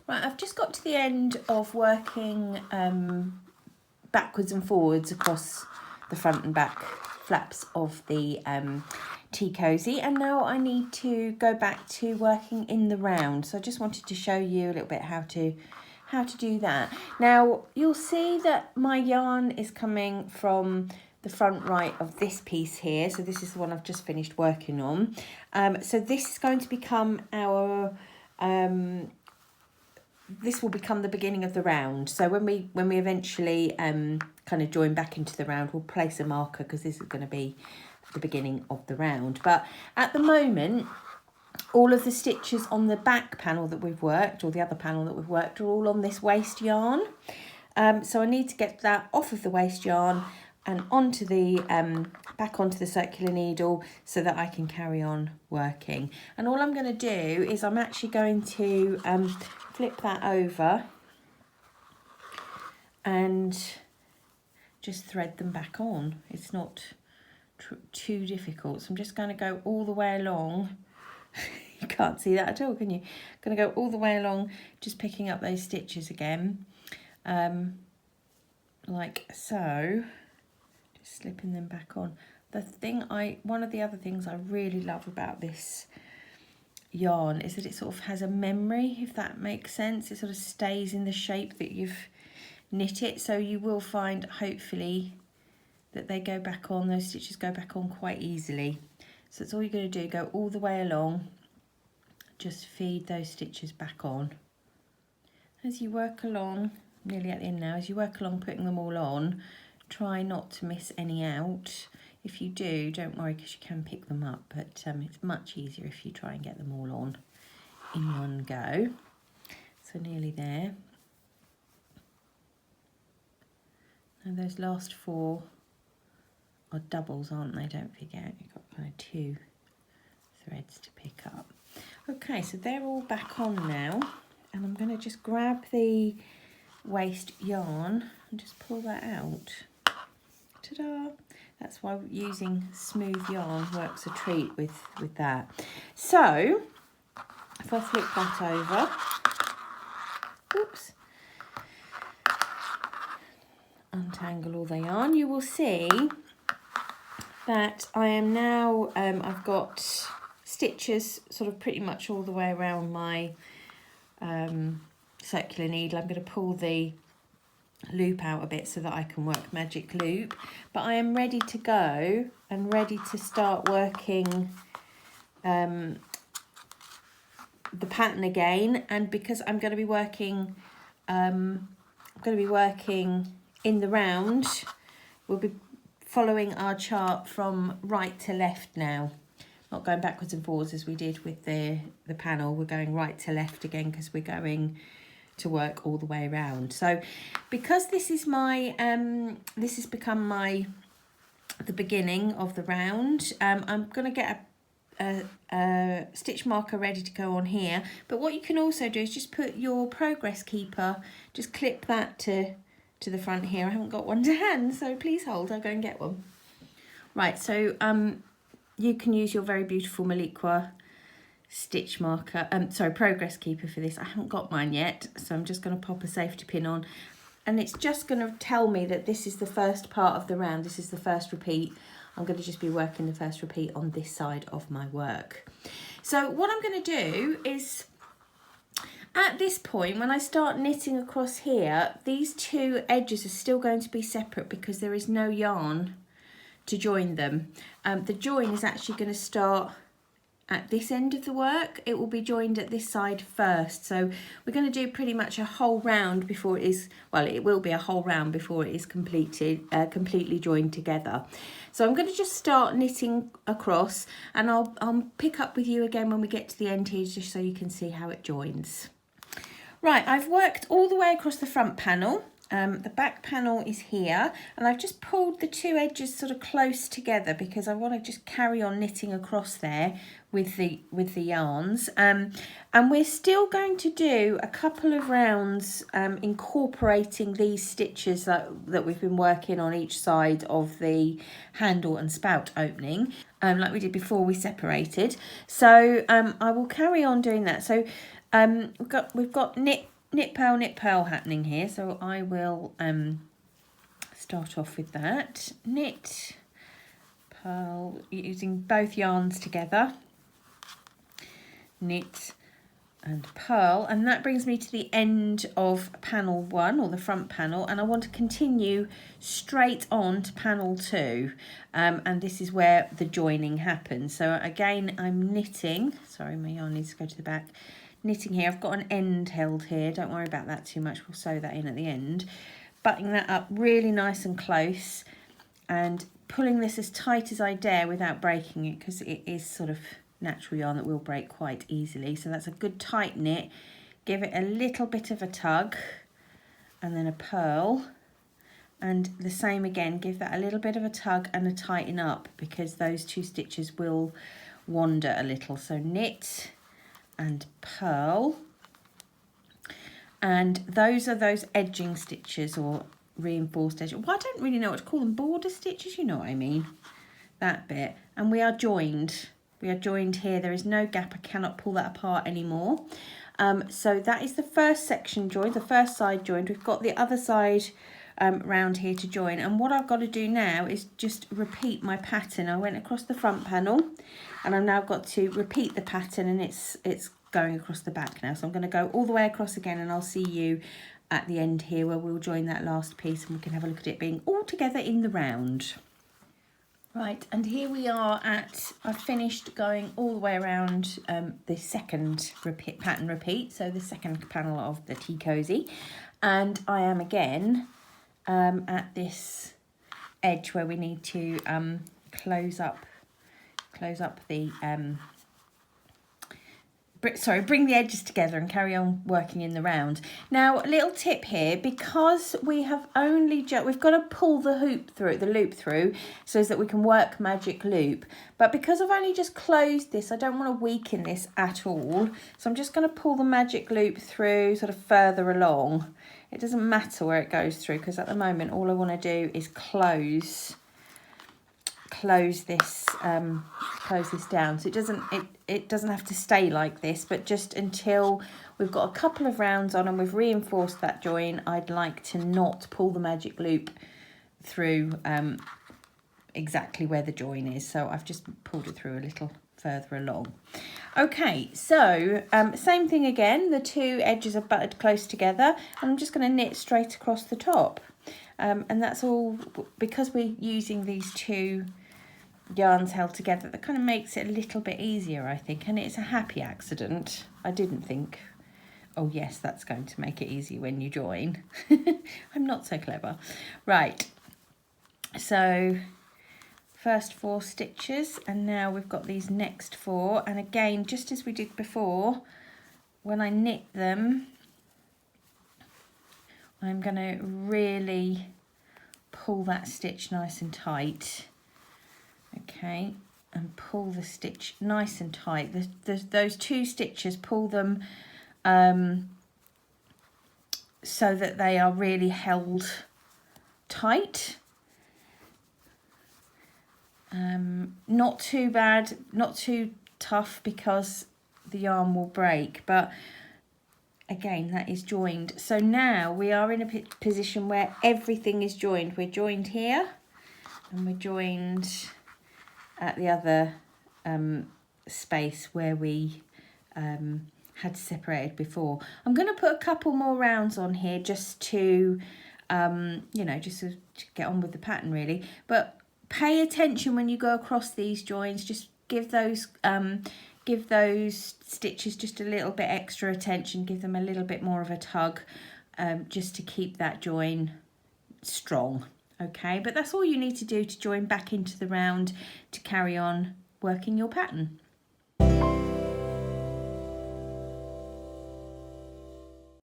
Right, I've just got to the end of working backwards and forwards across the front and back flaps of the tea-cosy, and now I need to go back to working in the round. So I just wanted to show you a little bit how to do that. Now you'll see that my yarn is coming from the front right of this piece here. So this is the one I've just finished working on. So this is going to become our this will become the beginning of the round. So when we eventually kind of join back into the round, we'll place a marker because this is going to be the beginning of the round. But at the moment, all of the stitches on the back panel that we've worked, or the other panel that we've worked, are all on this waste yarn. So I need to get that off of the waste yarn and onto the back onto the circular needle so that I can carry on working. And all I'm going to do is I'm actually going to flip that over and just thread them back on. It's not too difficult. So I'm just going to go all the way along. You can't see that at all, can you? I'm going to go all the way along, just picking up those stitches again, like so. Just slipping them back on. One of the other things I really love about this yarn is that it sort of has a memory, if that makes sense. It sort of stays in the shape that you've knit it, so you will find hopefully that they go back on, those stitches go back on quite easily. So that's all you're going to do, go all the way along, just feed those stitches back on. As you work along, nearly at the end now, as you work along putting them all on, try not to miss any out. If you do, don't worry, because you can pick them up, but it's much easier if you try and get them all on in one go. So nearly there. And those last four are doubles, aren't they? Don't forget, you've got kind of 2 threads to pick up. Okay, so they're all back on now, and I'm going to just grab the waste yarn and just pull that out. Ta-da! That's why using smooth yarn works a treat with that. So if I flip that over, oops, untangle all the yarn, you will see that I am now, I've got stitches sort of pretty much all the way around my circular needle. I'm going to pull the loop out a bit so that I can work magic loop, but I am ready to go and ready to start working the pattern again. And because I'm going to be working in the round, we'll be following our chart from right to left now, not going backwards and forwards as we did with the panel. We're going right to left again because we're going to work all the way around. So because this is my this has become the beginning of the round, I'm going to get a stitch marker ready to go on here. But what you can also do is just put your progress keeper, just clip that to the front here. I haven't got one to hand, so please hold, I'll go and get one. Right, so you can use your very beautiful Maliqua stitch marker, progress keeper for this. I haven't got mine yet, so I'm just going to pop a safety pin on, and it's just going to tell me that this is the first part of the round. This is the first repeat. I'm going to just be working the first repeat on this side of my work. So what I'm going to do is, at this point, when I start knitting across here, these 2 edges are still going to be separate because there is no yarn to join them. The join is actually going to start at this end of the work. It will be joined at this side first. So we're going to do pretty much a whole round before it is, well, it will be a whole round before it is completely joined together. So I'm going to just start knitting across, and I'll pick up with you again when we get to the end here, just so you can see how it joins. Right, I've worked all the way across the front panel. The back panel is here, and I've just pulled the 2 edges sort of close together because I want to just carry on knitting across there with the yarns. And we're still going to do a couple of rounds incorporating these stitches that we've been working on each side of the handle and spout opening, like we did before we separated. So I will carry on doing that. So we've got knit knit purl happening here, so I will start off with that. Knit, purl, using both yarns together. Knit and purl, and that brings me to the end of panel 1, or the front panel, and I want to continue straight on to panel 2, and this is where the joining happens. So again, I'm knitting, sorry, my yarn needs to go to the back, knitting here. I've got an end held here, don't worry about that too much, we'll sew that in at the end. Buttoning that up really nice and close and pulling this as tight as I dare without breaking it, because it is sort of natural yarn that will break quite easily. So that's a good tight knit. Give it a little bit of a tug and then a purl, and the same again, give that a little bit of a tug and a tighten up, because those 2 stitches will wander a little. So knit and purl, and those are those edging stitches, or reinforced edge. Well, I don't really know what to call them, border stitches, you know what I mean, that bit. And we are joined. We are joined here. There is no gap. I cannot pull that apart anymore. So that is the first section joined, the first side joined. We've got the other side round here to join. And what I've got to do now is just repeat my pattern. I went across the front panel and I've now got to repeat the pattern, and it's going across the back now. So I'm going to go all the way across again, and I'll see you at the end here where we'll join that last piece and we can have a look at it being all together in the round. Right, and here we are I've finished going all the way around the second pattern repeat, so the second panel of the tea-cosy, and I am again at this edge where we need to close up the bring the edges together and carry on working in the round. Now, a little tip here, because we have only we've got to pull the loop through so that we can work magic loop. But because I've only just closed this, I don't want to weaken this at all. So I'm just going to pull the magic loop through sort of further along. It doesn't matter where it goes through, because at the moment all I want to do is close this down, so it doesn't have to stay like this, but just until we've got a couple of rounds on and we've reinforced that join, I'd like to not pull the magic loop through exactly where the join is. So I've just pulled it through a little further along. Okay, so same thing again, the 2 edges are butted close together, and I'm just going to knit straight across the top. And that's all because we're using these 2 yarns held together. That kind of makes it a little bit easier, I think, and it's a happy accident. I didn't think, oh yes, that's going to make it easy when you join. I'm not so clever. Right, so first 4 stitches, and now we've got these next 4, and again, just as we did before, when I knit them, I'm going to really pull that stitch nice and tight. Okay, and pull the stitch nice and tight. Those 2 stitches, pull them so that they are really held tight. Not too bad, not too tough, because the yarn will break, but again, that is joined. So now we are in a position where everything is joined. We're joined here, and we're joined at the other space where we had separated before. I'm going to put a couple more rounds on here just to, you know, just to get on with the pattern really. But pay attention when you go across these joins. Just give those stitches just a little bit extra attention. Give them a little bit more of a tug, just to keep that join strong. Okay, but that's all you need to do to join back into the round to carry on working your pattern.